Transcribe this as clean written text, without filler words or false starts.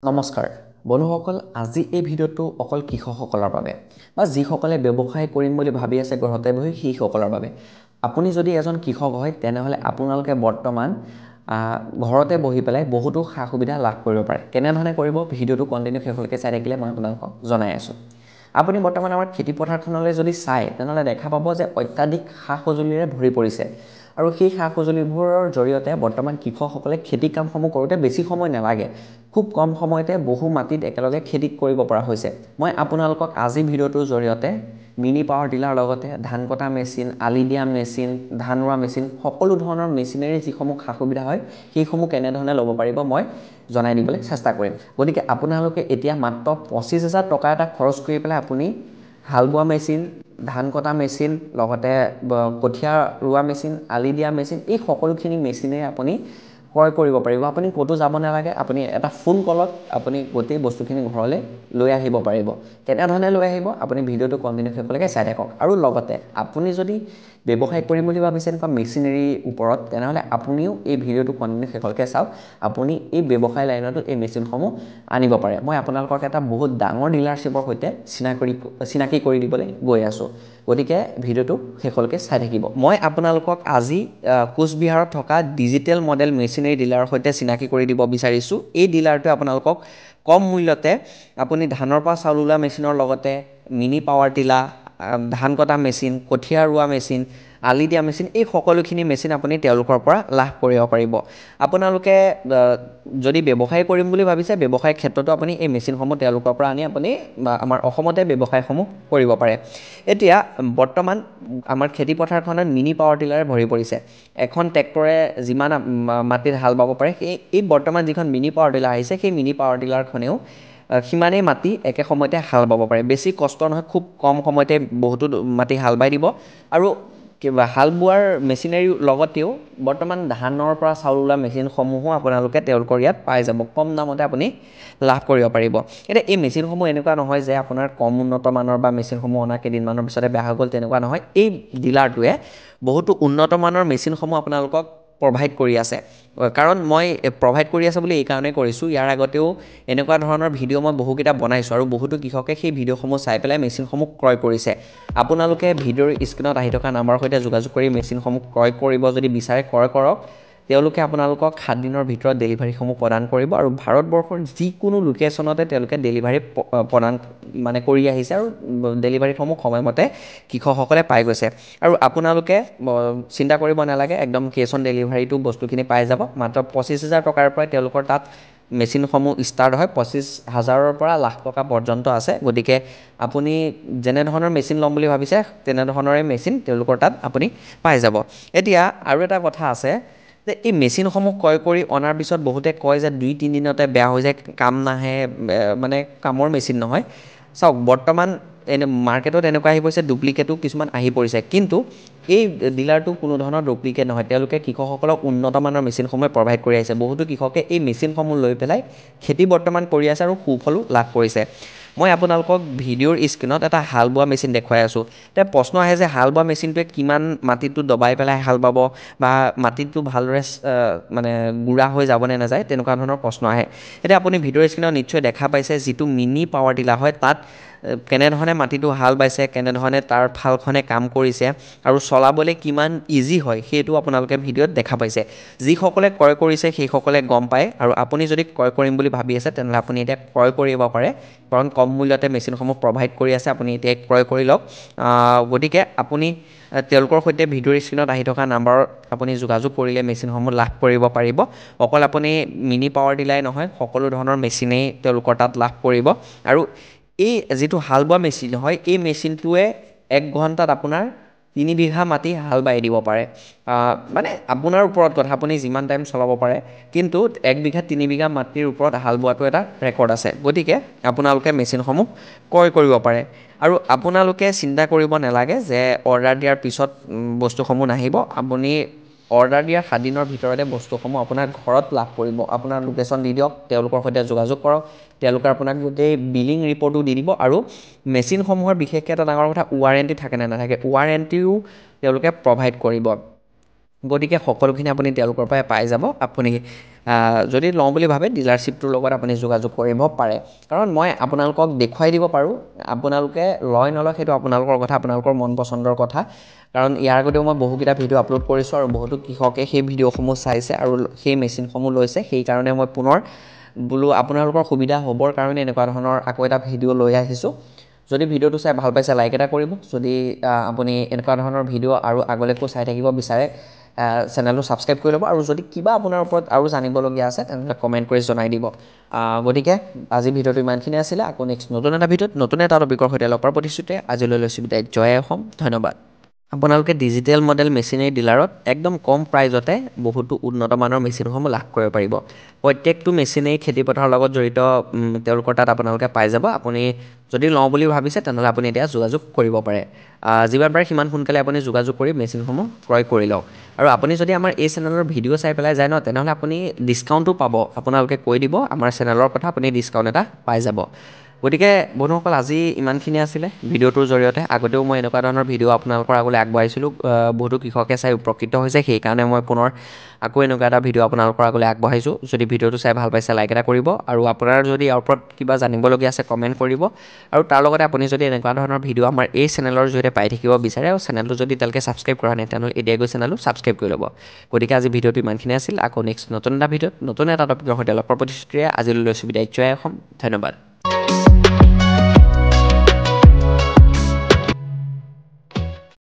নমস্কাৰ বন্ধুসকল আজি এই ভিডিঅ'টো অকল কৃষকসকলৰ বাবে বা যিসকলে ব্যৱসায় কৰিম বুলি ভাবি আছে ঘৰতে বহি সেইসকলৰ বাবে আপুনি যদি এজন কৃষক হয় তেনেহলে আপোনালোকে বৰ্তমান ঘৰতে বহি পেলাই বহুতো সা সুবিধা লাভ কৰিব পাৰে কেনে ধৰণে কৰিব ভিডিঅ'টো কন্টিনিউ শেষলৈকে চাই থাকিলে মই আপোনালোকক জনাই আছো আপুনি বৰ্তমান আমাৰ খেতি পথাৰখনলৈ যদি চাই তেনেহলে দেখা পাব যে অত্যাধিক সা সঁজুলিৰে ভৰি পৰিছে আৰু সেই সা সঁজুলিবোৰৰ জৰিয়তে বৰ্তমান কৃষকসকলে খেতি কামসমূহ কৰোঁতে বেছি সময় নালাগে খুব কম সময়তে বহু মাটিত একেলগে খেতি কৰিব পৰা হৈছে মই আপোনালোকক আজি ভিডিঅ'টোৰ জৰিয়তে মিনি পাৱাৰ টিলাৰ লগতে ধান কটা মেচিন আলি দিয়া মেচিন ধান ৰোৱা মেচিন সকলো ধৰণৰ মেচিনেৰী যিসমূহ সা সুবিধা হয় সেইসমূহ কেনে ধৰণে ল'ব পাৰিব মই জনাই দিবলৈ চেষ্টা কৰিম গতিকে আপোনালোকে এতিয়া মাত্ৰ 25,000 টকা এটা খৰচ কৰি পেলাই আপুনি হাল বোৱা মেচিন ধান কটা মেচিন লগতে কঠীয়া ৰোৱা মেচিন আলি দিয়া মেচিন এই সকলোখিনি মেচিনে আপুনি ক্ৰয় কৰিব পাৰিব আপুনি ক'তো যাব নালাগে আপুনি এটা ফোন কলত আপুনি গোটেই বস্তুখিনি ঘৰলৈ লৈ আহিব পাৰিব কেনে ধৰণে লৈ আহিব আপুনি ভিডিঅ'টো কন্টিনিউ শেষলৈকে চাই থাকক আৰু লগতে আপুনি যদি ব্যৱসায় কৰিম বুলি ভাবিছে বা মেচিনেৰী ওপৰত তেনেহলে আপুনিও এই ভিডিঅ'টো কন্টিনিউ শেষলৈকে চাওক আপুনি এই ব্যৱসায় লাইনতো এই মেচিনসমূহ আনিব পাৰে মই আপোনালোকক এটা বহুত ডাঙৰ ডিলাৰশ্বিপৰ সৈতে চিনাকি কৰি দিবলৈ গৈ আছো গতিকে ভিডিঅ'টো শেষলৈকে চাই থাকিব মই আপোনালোকক আজি কোচবিহাৰত থকা ডিজিটেল মডেল মেচিনেৰী ডিলাৰৰ সৈতে চিনাকি কৰি দিব বিচাৰিছো এই ডিলাৰটোৱে আপোনালোকক কম মূল্যতে আপুনি ধানৰ পৰা চাউল ওলোৱা মেচিনৰ লগতে মিনি পাৱাৰ টিলা ধান কটা মেচিন কঠীয়া ৰোৱা মেচিন আলি দিয়া মেচিন এই সকলোখিনি মেচিন আপুনি তেওঁলোকৰ পৰা লাভ কৰিব পাৰিব আপোনালোকে যদি ব্যৱসায় কৰিম বুলি ভাবিছে ব্যৱসায় ক্ষেত্ৰতো আপুনি এই মেচিনসমূহ তেওঁলোকৰ পৰা আনি আপুনি আমাৰ অসমতে ব্যৱসায়সমূহ কৰিব পাৰে এতিয়া বৰ্তমান আমাৰ খেতি পথাৰখনত মিনি পাৱাৰ টিলাৰে ভৰি পৰিছে এখন ট্ৰেক্টৰে যিমান মাটিত হাল বাব পাৰে এই বৰ্তমান যিখন মিনি পাৱাৰ টিলাৰ আহিছে সেই মিনি পাৱাৰ টিলাৰখনেও সিমানেই মাটি একে সময়তে হাল বাব পাৰে বেছি কষ্ট নহয় খুব কম সময়তে বহুতো মাটি হাল বাই দিব আৰু কিবা হাল বোৱাৰ মেচিনেৰী লগতেও বৰ্তমান ধানৰ পৰা চাউল ওলোৱা মেচিনসমূহো আপোনালোকে তেওঁলোকৰ ইয়াত পাই যাব কম দামতে আপুনি লাভ কৰিব পাৰিব এতিয়া এই মেচিনসমূহ এনেকুৱা নহয় যে আপোনাৰ কম উন্নত মানৰ বা মেচিনসমূহ অনা কেইদিনমানৰ পিছতে বেয়া হৈ গ'ল তেনেকুৱা নহয় এই ডিলাৰটোৱে বহুতো উন্নত মানৰ মেচিনসমূহ আপোনালোকক প্ৰভাইড কৰি আছে কাৰণ মই প্ৰভাইড কৰি আছে বুলি এই কাৰণেই কৰিছোঁ ইয়াৰ আগতেও এনেকুৱা ধৰণৰ ভিডিঅ' মই বহুকেইটা বনাইছোঁ আৰু বহুতো কৃষকে সেই ভিডিঅ'সমূহ চাই পেলাই মেচিনসমূহ ক্ৰয় কৰিছে আপোনালোকে ভিডিঅ'ৰ স্ক্ৰীনত আহি থকা নাম্বাৰৰ সৈতে যোগাযোগ কৰি মেচিনসমূহ ক্ৰয় কৰিব যদি বিচাৰে ক্ৰয় কৰক তেওঁলোকে আপোনালোকক 7 দিনৰ ভিতৰত ডেলিভাৰীসমূহ প্ৰদান কৰিব আৰু ভাৰতবৰ্ষৰ যিকোনো লোকেশ্যনতে তেওঁলোকে ডেলিভাৰী প্ৰদান কৰি আহিছে আৰু ডেলিভাৰীসমূহ সময়মতে কৃষকসকলে পাই গৈছে আৰু আপোনালোকে চিন্তা কৰিব নালাগে একদম কেছ অন ডেলিভাৰীটো বস্তুখিনি পাই যাব মাত্ৰ 25,000 টকাৰ পৰাই তেওঁলোকৰ তাত মেচিনসমূহ ষ্টাৰ্ট হয় 25,000ৰ পৰা লাখ টকা পৰ্যন্ত আছে গতিকে আপুনি যেনে ধৰণৰ মেচিন ল'ম বুলি ভাবিছে তেনেধৰণৰে মেচিন তেওঁলোকৰ তাত আপুনি পাই যাব এতিয়া আৰু এটা কথা আছে যে এই মেচিনসমূহ ক্ৰয় কৰি অনাৰ পিছত বহুতে কয় যে 2-3 দিনতে বেয়া হৈ যায় কাম নাহে মানে কামৰ মেচিন নহয় চাওক বৰ্তমান মাৰ্কেটত এনেকুৱা আহি পৰিছে ডুপ্লিকেটো কিছুমান আহি পৰিছে কিন্তু এই ডিলাৰটো কোনো ধৰণৰ ডুপ্লিকেট নহয় তেওঁলোকে কৃষকসকলক উন্নত মানৰ মেচিনসমূহ প্ৰভাইড কৰি আহিছে বহুতো কৃষকে এই মেচিনসমূহ লৈ পেলাই খেতি বৰ্তমান কৰি আছে আৰু সুফলো লাভ কৰিছে মই আপোনালোকক ভিডিঅ'ৰ স্ক্ৰীনত এটা হাল বোৱা মেচিন দেখুৱাই আছোঁ এতিয়া প্ৰশ্ন আহে যে হাল বোৱা মেচিনটোৱে কিমান মাটিটো দবাই পেলাই হাল বাব বা মাটিটো ভালদৰে মানে গুড়া হৈ যাবনে নাযায় তেনেকুৱা ধৰণৰ প্ৰশ্ন আহে এতিয়া আপুনি ভিডিঅ'ৰ স্ক্ৰীনত নিশ্চয় দেখা পাইছে যিটো মিনি পাৱাৰ টিলাৰ হয় তাত কেনেধৰণে মাটিটো হাল বাইছে কেনেধৰণে তাৰ ফালখনে কাম কৰিছে আৰু চলাবলৈ কিমান ইজি হয় সেইটো আপোনালোকে ভিডিঅ'ত দেখা পাইছে যিসকলে ক্ৰয় কৰিছে সেইসকলে গম পায় আৰু আপুনি যদি ক্ৰয় কৰিম বুলি ভাবি আছে তেনেহ'লে আপুনি এতিয়া ক্ৰয় কৰিব পাৰে কাৰণ কম মূল্যতে মেচিনসমূহ প্ৰভাইড কৰি আছে আপুনি এতিয়া ক্ৰয় কৰি লওক গতিকে আপুনি তেওঁলোকৰ সৈতে ভিডিঅ'ৰ স্ক্ৰীনত আহি থকা নাম্বাৰত আপুনি যোগাযোগ কৰিলে মেচিনসমূহ লাভ কৰিব পাৰিব অকল আপুনি মিনি পাৱাৰ টিলাই নহয় সকলো ধৰণৰ মেচিনেই তেওঁলোকৰ তাত লাভ কৰিব আৰু এই যিটো হাল বোৱা মেচিন হয় এই মেচিনটোৱে 1 ঘণ্টাত আপোনাৰ 3 বিঘা মাটি হাল বাই দিব পাৰে মানে আপোনাৰ ওপৰত কথা আপুনি যিমান টাইম চলাব পাৰে কিন্তু 1 বিঘা 3 বিঘা মাটিৰ ওপৰত হাল বোৱাটো এটা ৰেকৰ্ড আছে গতিকে আপোনালোকে মেচিনসমূহ ক্ৰয় কৰিব পাৰে আৰু আপোনালোকে চিন্তা কৰিব নালাগে যে অৰ্ডাৰ দিয়াৰ পিছত বস্তুসমূহ নাহিব আপুনি অৰ্ডাৰ দিয়াৰ 7 দিনৰ ভিতৰতে বস্তুসমূহ আপোনাৰ ঘৰত লাভ কৰিব আপোনাৰ লোকেশ্যন দি দিয়ক তেওঁলোকৰ সৈতে যোগাযোগ কৰক তেওঁলোকে আপোনাক গোটেই বিলিং ৰিপৰ্টটো দি দিব আৰু মেচিনসমূহৰ বিশেষকৈ এটা ডাঙৰ কথা ৱাৰেণ্টি থাকে নে নাথাকে ৱাৰেণ্টিও তেওঁলোকে প্ৰভাইড কৰিব গতিকে সকলোখিনি আপুনি তেওঁলোকৰ পৰাই পাই যাব আপুনি যদি লওঁ বুলি ভাবে ডিলাৰশ্বিপটোৰ লগত আপুনি যোগাযোগ কৰিব পাৰে কাৰণ মই আপোনালোকক দেখুৱাই দিব পাৰোঁ আপোনালোকে লয় নলয় সেইটো আপোনালোকৰ কথা আপোনালোকৰ মন পচন্দৰ কথা কাৰণ ইয়াৰ আগতেও মই বহুকেইটা ভিডিঅ' আপলোড কৰিছোঁ আৰু বহুতো কৃষকে সেই ভিডিঅ'সমূহ চাইছে আৰু সেই মেচিনসমূহ লৈছে সেইকাৰণে মই পুনৰ বোলো আপোনালোকৰ সুবিধা হ'বৰ কাৰণে এনেকুৱা ধৰণৰ আকৌ এটা ভিডিঅ' লৈ আহিছোঁ যদি ভিডিঅ'টো চাই ভাল পাইছে লাইক এটা কৰিব যদি আপুনি এনেকুৱা ধৰণৰ ভিডিঅ' আৰু আগলৈকো চাই থাকিব বিচাৰে চেনেলটো ছাবস্ক্ৰাইব কৰি ল'ব আৰু যদি কিবা আপোনাৰ ওপৰত আৰু জানিবলগীয়া আছে তেনেহ'লে কমেণ্ট কৰি জনাই দিব গতিকে আজি ভিডিঅ'টো ইমানখিনি আছিলে আকৌ নেক্সট নতুন এটা ভিডিঅ'ত নতুন এটা টপিকৰ সৈতে লগ পোৱাৰ প্ৰতিশ্ৰুতিৰে আজিলৈ লৈছোঁ বিদায় জয় অসম ধন্যবাদ আপোনালোকে ডিজিটেল মডেল মেচিনেৰী ডিলাৰত একদম কম প্ৰাইজতে বহুতো উন্নত মানৰ মেচিনসমূহ লাভ কৰিব পাৰিব প্ৰত্যেকটো মেচিনেই খেতিপথাৰৰ লগত জড়িত তেওঁলোকৰ তাত আপোনালোকে পাই যাব আপুনি যদি লওঁ বুলি ভাবিছে তেনেহ'লে আপুনি এতিয়া যোগাযোগ কৰিব পাৰে যিমান পাৰে সিমান সোনকালে আপুনি যোগাযোগ কৰি মেচিনসমূহ ক্ৰয় কৰি লওক আৰু আপুনি যদি আমাৰ এই চেনেলৰ ভিডিঅ' চাই পেলাই যায় ন তেনেহ'লে আপুনি ডিছকাউণ্টো পাব আপোনালোকে কৈ দিব আমাৰ চেনেলৰ কথা আপুনি ডিছকাউণ্ট এটা পাই যাব গতিকে বন্ধুসকল আজি ইমানখিনি আছিলে ভিডিঅ'টোৰ জৰিয়তে আগতেও মই এনেকুৱা ধৰণৰ ভিডিঅ' আপোনালোকৰ আগলৈ আগবঢ়াইছিলোঁ বহুতো কৃষকে চাই উপকৃত হৈছে সেইকাৰণে মই পুনৰ আকৌ এনেকুৱা এটা ভিডিঅ' আপোনালোকৰ আগলৈ আগবঢ়াইছোঁ যদি ভিডিঅ'টো চাই ভাল পাইছে লাইক এটা কৰিব আৰু আপোনাৰ যদি ইয়াৰ ওপৰত কিবা জানিবলগীয়া আছে কমেণ্ট কৰিব আৰু তাৰ লগতে আপুনি যদি এনেকুৱা ধৰণৰ ভিডিঅ' আমাৰ এই চেনেলৰ জৰিয়তে পাই থাকিব বিচাৰে আৰু চেনেলটো যদি এতিয়ালৈকে ছাবস্ক্ৰাইব কৰা নাই তেনেহ'লে এতিয়া গৈ চেনেলটো ছাবস্ক্ৰাইব কৰি ল'ব গতিকে আজি ভিডিঅ'টো ইমানখিনি আছিল আকৌ নেক্সট নতুন এটা ভিডিঅ'ত নতুন এটা টপিকৰ সৈতে লগ পোৱাৰ প্ৰতিশ্ৰুতিৰে আজিলৈ লৈছোঁ বিদায় জয় অসম ধন্যবাদ